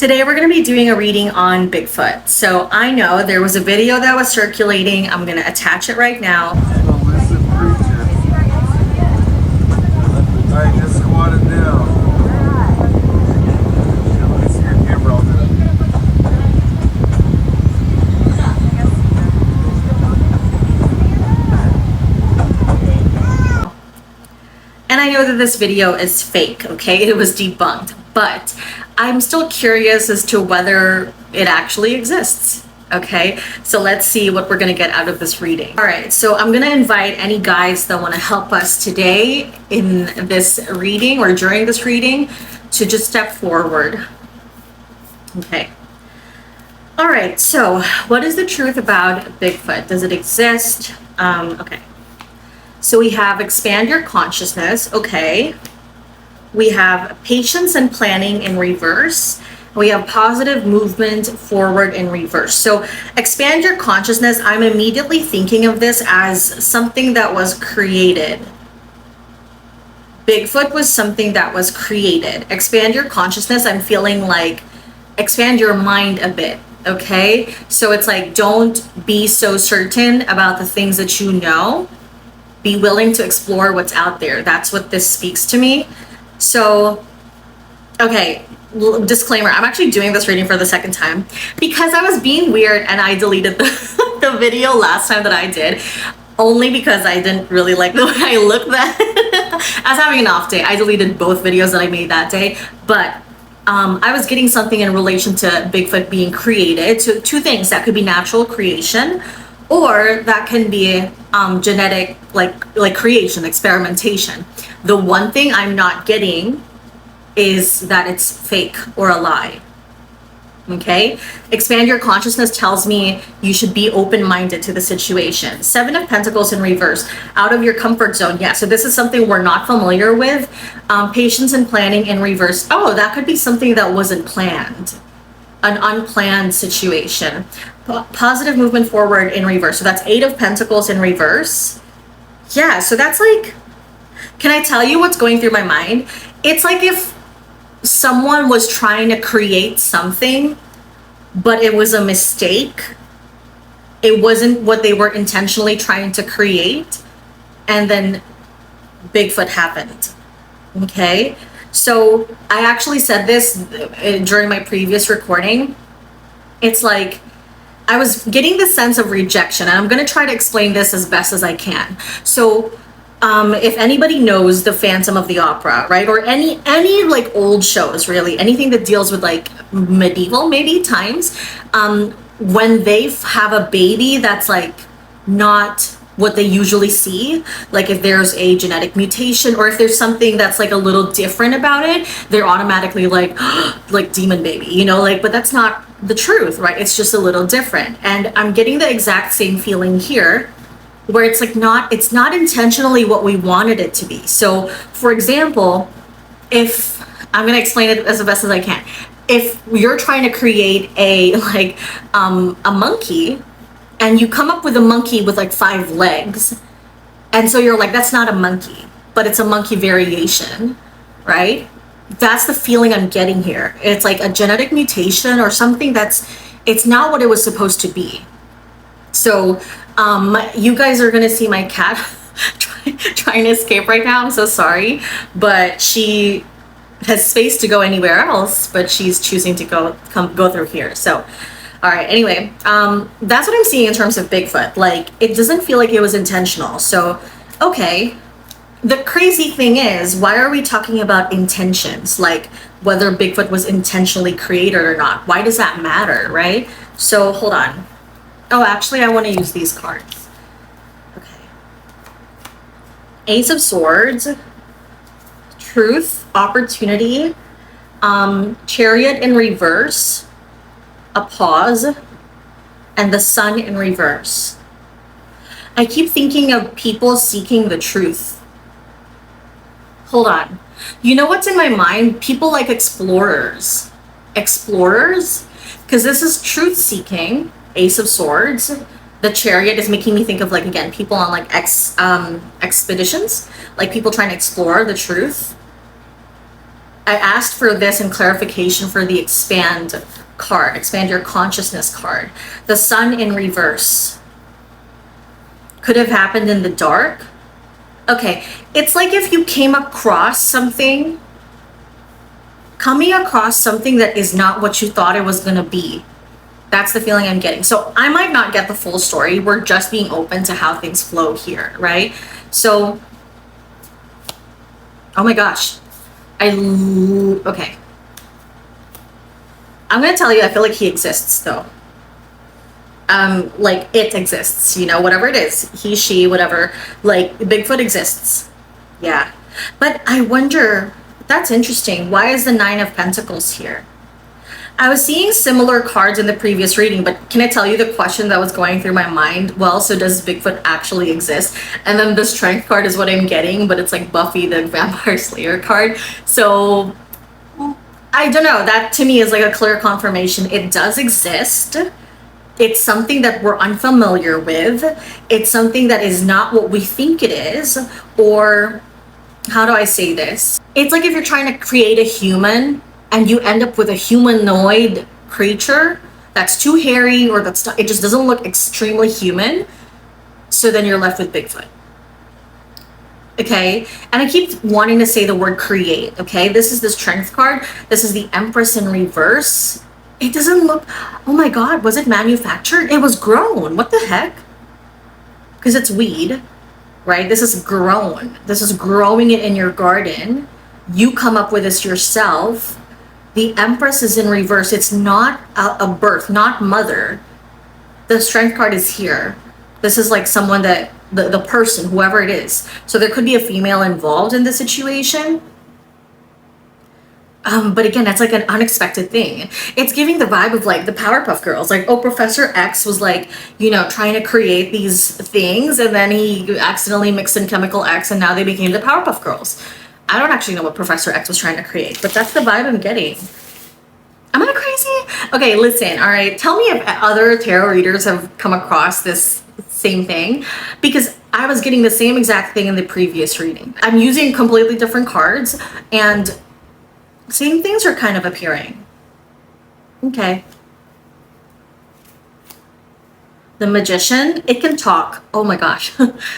Today we're going to be doing a reading on Bigfoot. So I know there was a video that was circulating. I'm going to attach it right now. Well, listen, preacher. I just squatted down. Let me see your camera on there. And I know that this video is fake, okay? It was debunked, but I'm still curious as to whether it actually exists. Okay, so let's see what we're gonna get out of this reading. All right, so I'm gonna invite any guys that wanna help us today in this reading or during this reading to just step forward. Okay. All right, so what is the truth about Bigfoot? Does it exist? Okay. So we have expand your consciousness. Okay. We have patience and planning in reverse. We have positive movement forward in reverse. So expand your consciousness, I'm immediately thinking of this as something that was created. Bigfoot was something that was created. Expand your consciousness, I'm feeling like expand your mind a bit, okay? So it's like, don't be so certain about the things that you know. Be willing to explore what's out there. That's what this speaks to me. So, okay. Disclaimer, I'm actually doing this reading for the second time because I was being weird and I deleted the video last time that I did, only because I didn't really like the way I looked that. I was having an off day. I deleted both videos that I made that day, but I was getting something in relation to Bigfoot being created. So two things, that could be natural creation or that can be genetic, like creation, experimentation. The one thing I'm not getting is that it's fake or a lie. Okay? Expand your consciousness tells me you should be open-minded to the situation. 7 of Pentacles in reverse, out of your comfort zone. Yeah, so this is something we're not familiar with. Patience and planning in reverse. Oh, that could be something that wasn't planned. An unplanned situation. Positive movement forward in reverse. So that's 8 of Pentacles in reverse. Yeah, so that's like, can I tell you what's going through my mind? It's like if someone was trying to create something, but it was a mistake. It wasn't what they were intentionally trying to create. And then Bigfoot happened. Okay? So I actually said this during my previous recording. It's like, I was getting the sense of rejection, and I'm going to try to explain this as best as I can. So if anybody knows the Phantom of the Opera, right, or any like old shows, really, anything that deals with like medieval maybe times, when they have a baby that's like not what they usually see, like if there's a genetic mutation or if there's something that's like a little different about it, they're automatically like like demon baby, you know, like, but that's not the truth, right? It's just a little different. And I'm getting the exact same feeling here, where it's like it's not intentionally what we wanted it to be. So for example, if I'm going to explain it as the best as I can, if you're trying to create a like a monkey and you come up with a monkey with like 5 legs, and so you're like, that's not a monkey, but it's a monkey variation, right? That's the feeling I'm getting here. It's like a genetic mutation or something it's not what it was supposed to be. So you guys are gonna see my cat trying to escape right now. I'm so sorry, but she has space to go anywhere else, but she's choosing to go through here. So, all right. Anyway, that's what I'm seeing in terms of Bigfoot. Like, it doesn't feel like it was intentional. So, okay. The crazy thing is, why are we talking about intentions? Like whether Bigfoot was intentionally created or not? Why does that matter, right? So hold on. Oh, actually, I want to use these cards. Okay. Ace of Swords, Truth, Opportunity, Chariot in reverse, a pause, and the Sun in reverse. I keep thinking of people seeking the truth. Hold on. You know what's in my mind? People like explorers. Explorers? Because this is truth seeking. Ace of Swords. The Chariot is making me think of, like, again, people on like expeditions, like people trying to explore the truth. I asked for this in clarification for the expand card, expand your consciousness card. The sun in reverse. Could have happened in the dark. Okay, it's like if you came across something, coming across something that is not what you thought it was gonna be. That's the feeling I'm getting. So I might not get the full story. We're just being open to how things flow here, right? So, oh my gosh. Okay. I'm gonna tell you, I feel like he exists though. Like it exists, you know, whatever it is, he, she, whatever, like Bigfoot exists. Yeah. But I wonder, that's interesting. Why is the Nine of Pentacles here? I was seeing similar cards in the previous reading, but can I tell you the question that was going through my mind? Well, so does Bigfoot actually exist? And then the Strength card is what I'm getting, but it's like Buffy the Vampire Slayer card. So I don't know. That to me is like a clear confirmation. It does exist. It's something that we're unfamiliar with. It's something that is not what we think it is. Or how do I say this? It's like if you're trying to create a human and you end up with a humanoid creature that's too hairy or that's it just doesn't look extremely human. So then you're left with Bigfoot. Okay, and I keep wanting to say the word create. Okay, this is the Strength card. This is the Empress in reverse. It doesn't look, oh my God, was it manufactured? It was grown. What the heck? Because it's weed, right? This is grown. This is growing it in your garden. You come up with this yourself. The Empress is in reverse. It's not a birth, not mother. The Strength card is here. This is like someone that, the person, whoever it is. So there could be a female involved in the situation. But again, that's like an unexpected thing. It's giving the vibe of like the Powerpuff Girls. Like, oh, Professor X was like, you know, trying to create these things and then he accidentally mixed in Chemical X and now they became the Powerpuff Girls. I don't actually know what Professor X was trying to create, but that's the vibe I'm getting. Am I crazy? Okay, listen, all right. Tell me if other tarot readers have come across this same thing, because I was getting the same exact thing in the previous reading. I'm using completely different cards and same things are kind of appearing. Okay. The Magician, it can talk. Oh my gosh.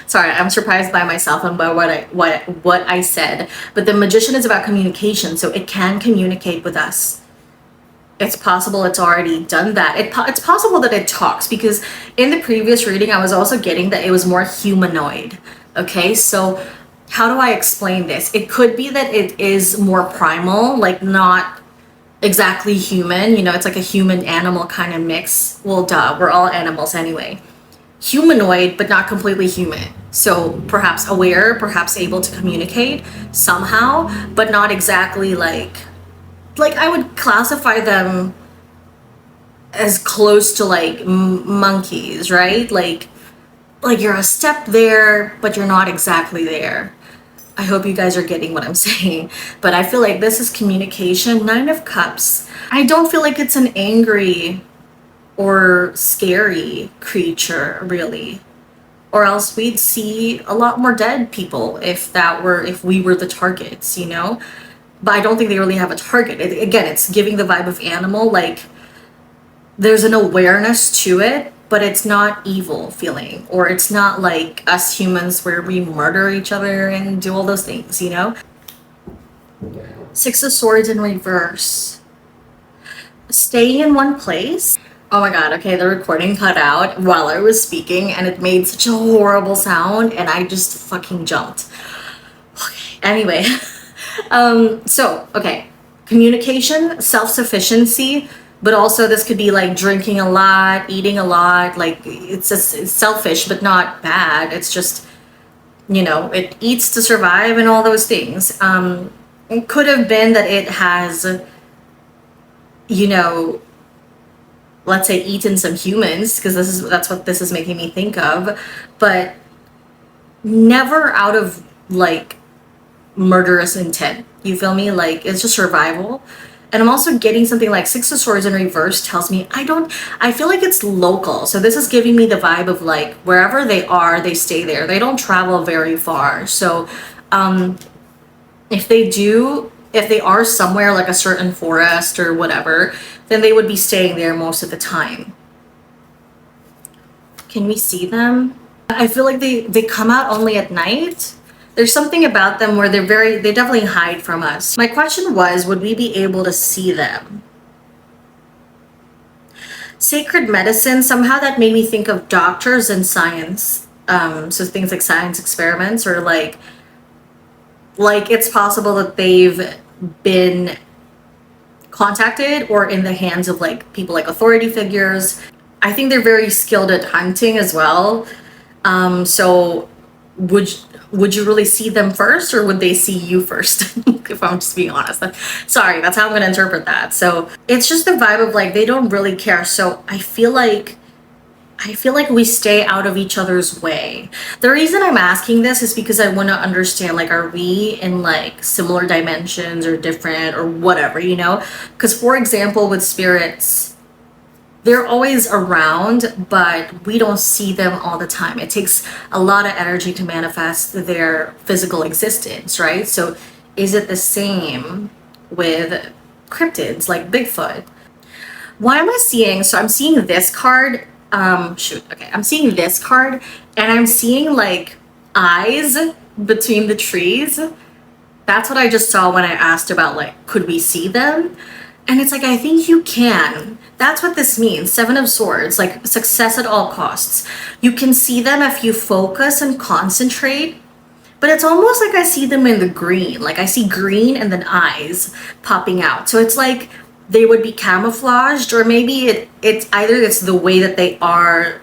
Sorry, I'm surprised by myself and by what I said. But the Magician is about communication, so it can communicate with us. It's possible it's already done that. It's possible that it talks, because in the previous reading, I was also getting that it was more humanoid. Okay, so how do I explain this? It could be that it is more primal, like not exactly human, you know, it's like a human animal kind of mix. Well, duh, we're all animals anyway. Humanoid, but not completely human. So perhaps aware, perhaps able to communicate somehow, but not exactly like I would classify them as close to like monkeys, right? Like you're a step there, but you're not exactly there. I hope you guys are getting what I'm saying. But I feel like this is communication. Nine of Cups. I don't feel like it's an angry or scary creature, really. Or else we'd see a lot more dead people if we were the targets, you know? But I don't think they really have a target. Again, it's giving the vibe of animal. Like, there's an awareness to it, but it's not evil feeling, or it's not like us humans where we murder each other and do all those things, you know? Six of Swords in reverse. Staying in one place. Oh my God, okay, the recording cut out while I was speaking and it made such a horrible sound and I just fucking jumped. Okay, anyway. Okay, communication, self-sufficiency, but also this could be like drinking a lot, eating a lot, like it's selfish, but not bad. It's just, you know, it eats to survive and all those things. It could have been that it has, you know, let's say eaten some humans, because that's what this is making me think of, but never out of like murderous intent. You feel me? Like, it's just survival. And I'm also getting something like Six of Swords in reverse tells me I feel like it's local. So this is giving me the vibe of like wherever they are, they stay there. They don't travel very far. So if they do, if they are somewhere like a certain forest or whatever, then they would be staying there most of the time. Can we see them? I feel like they come out only at night. There's something about them where they definitely hide from us. My question was, would we be able to see them? Sacred medicine, somehow that made me think of doctors and science. So things like science experiments, or like it's possible that they've been contacted or in the hands of like people like authority figures. I think they're very skilled at hunting as well. So would you really see them first, or would they see you first? If I'm just being honest. Sorry, that's how I'm gonna interpret that. So it's just the vibe of like they don't really care. So I feel like we stay out of each other's way. The reason I'm asking this is because I want to understand, like, are we in like similar dimensions or different or whatever, you know? Because for example, with spirits, they're always around, but we don't see them all the time. It takes a lot of energy to manifest their physical existence, right? So is it the same with cryptids like Bigfoot? What am I seeing? So I'm seeing this card. I'm seeing this card, and I'm seeing like eyes between the trees. That's what I just saw when I asked about like, could we see them? And it's like, I think you can. That's what this means. Seven of Swords, like success at all costs. You can see them if you focus and concentrate, but it's almost like I see them in the green. Like I see green and then eyes popping out. So it's like they would be camouflaged, or maybe it's either it's the way that they are,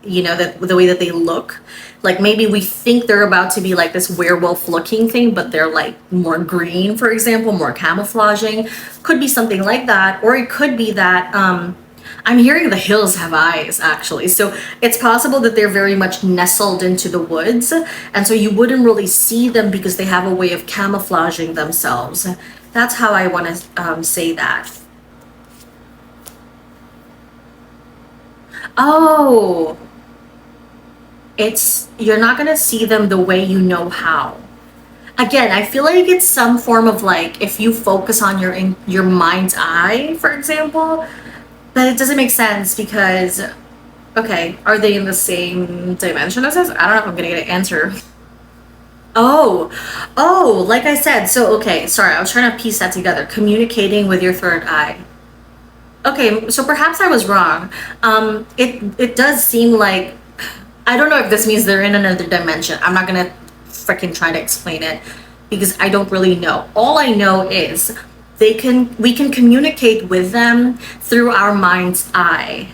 you know, that the way that they look. Like maybe we think they're about to be like this werewolf looking thing, but they're like more green, for example, more camouflaging. Could be something like that. Or it could be that I'm hearing the hills have eyes, actually. So it's possible that they're very much nestled into the woods, and so you wouldn't really see them because they have a way of camouflaging themselves. That's how I want to say that. Oh, you're not gonna see them the way you know how. Again, I feel like it's some form of like if you focus on your mind's eye, for example, but it doesn't make sense because, okay, are they in the same dimension as us? I don't know if I'm gonna get an answer. Oh, like I said, so okay, sorry, I was trying to piece that together. Communicating with your third eye. Okay, so perhaps I was wrong. It does seem like, I don't know if this means they're in another dimension. I'm not gonna freaking try to explain it because I don't really know. All I know is we can communicate with them through our mind's eye.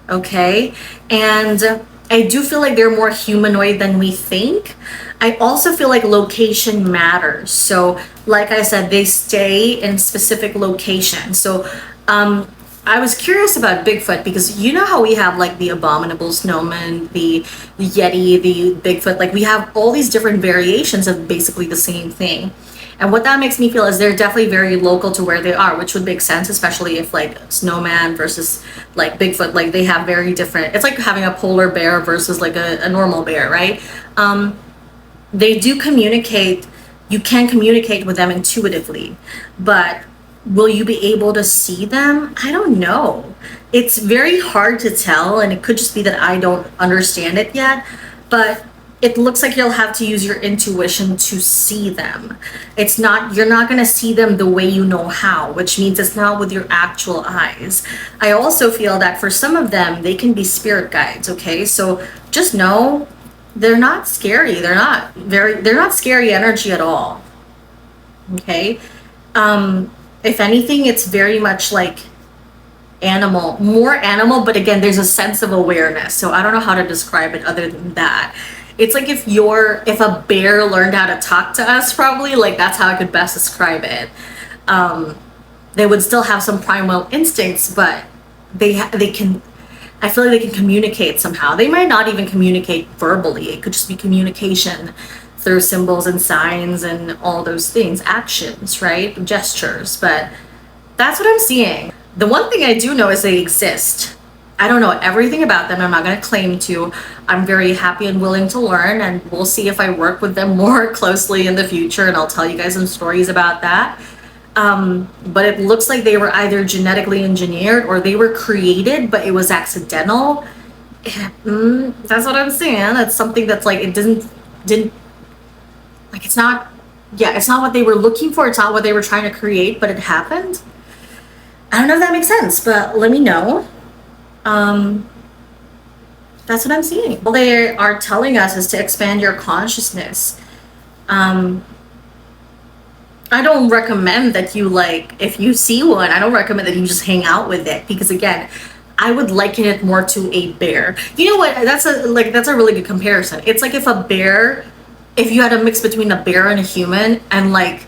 Okay? And I do feel like they're more humanoid than we think. I also feel like location matters. So, like I said, they stay in specific locations. So, I was curious about Bigfoot because you know how we have like the abominable snowman, the Yeti, the Bigfoot, like we have all these different variations of basically the same thing. And what that makes me feel is they're definitely very local to where they are, which would make sense, especially if like snowman versus like Bigfoot, like they have very different, it's like having a polar bear versus like a normal bear, right? They do communicate, you can communicate with them intuitively, but will you be able to see them? I don't know. It's very hard to tell, and it could just be that I don't understand it yet, but it looks like you'll have to use your intuition to see them. You're not going to see them the way you know how, which means it's not with your actual eyes. I also feel that for some of them, they can be spirit guides, okay? So just know they're not scary. They're not scary energy at all. Okay? If anything, it's very much like more animal, but again, there's a sense of awareness. So I don't know how to describe it other than that. It's like if a bear learned how to talk to us, probably, like that's how I could best describe it. They would still have some primal instincts, but they can, I feel like they can communicate somehow. They might not even communicate verbally. It could just be communication through symbols and signs and all those things, actions, right? Gestures. But that's what I'm seeing. The one thing I do know is they exist. I don't know everything about them. I'm not going to claim to. I'm very happy and willing to learn, and we'll see if I work with them more closely in the future, and I'll tell you guys some stories about that. But it looks like they were either genetically engineered or they were created, but it was accidental. That's what I'm saying. That's something that's like, it didn't, like, it's not, yeah, it's not what they were looking for. It's not what they were trying to create, but it happened. I don't know if that makes sense, but let me know. That's what I'm seeing. All they are telling us is to expand your consciousness. I don't recommend that you, like, if you see one, I don't recommend that you just hang out with it, because again, I would liken it more to a bear. You know what? That's a really good comparison. It's like if you had a mix between a bear and a human, and like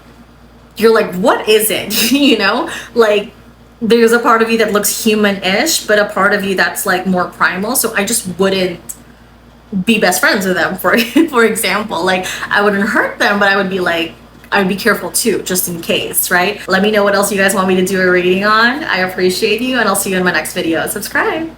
you're like, what is it? You know, like there's a part of you that looks human-ish, but a part of you that's like more primal. So I just wouldn't be best friends with them, for for example. Like, I wouldn't hurt them, but I would be like, I would be careful too, just in case, right? Let me know what else you guys want me to do a reading on. I appreciate you, and I'll see you in my next video. Subscribe.